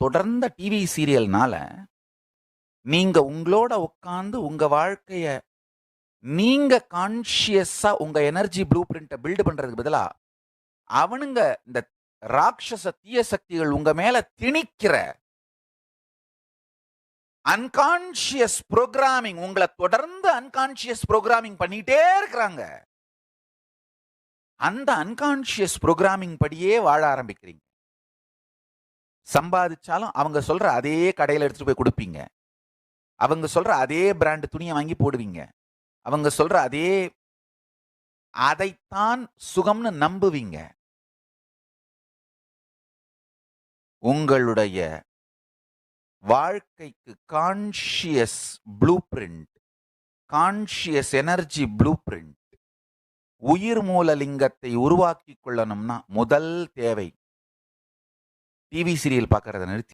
தொடர்ந்த டிவி சீரியல்னால, நீங்க உங்களோட உட்கார்ந்து உங்க வாழ்க்கைய நீங்க கான்ஷியஸா உங்க எனர்ஜி ப்ளூ பிரிண்ட்ட பில்ட் பண்றதுக்கு பதிலா, அவனுங்க இந்த ராட்சச தீய சக்திகள் உங்க மேல திணிக்கிற அன்கான்ஷியஸ் புரோகிராமிங் உங்கள தொடர்ந்து அன்கான்ஷியஸ் புரோகிராமிங் பண்ணிட்டே இருக்கிறாங்க. அந்த அன்கான்ஷியஸ் புரோகிராமிங் படியே வாழ ஆரம்பிக்கிறீங்க. சம்பாதிச்சாலும் அவங்க சொல்ற அதே கடையில எடுத்துட்டு போய் குடுப்பீங்க. அவங்க சொல்ற அதே பிராண்ட் துணிய வாங்கி போடுவீங்க. அவங்க சொல்ற அதைத்தான் சுகம்னு நம்புவீங்க. உங்களுடைய வாழ்க்கைக்கு conscious blue print, conscious energy blue print, உயிர் மூலலிங்கத்தை உருவாக்கிக் கொள்ளணும்னா முதல் தேவை டிவி சீரியல் பார்க்கறத நிறுத்தி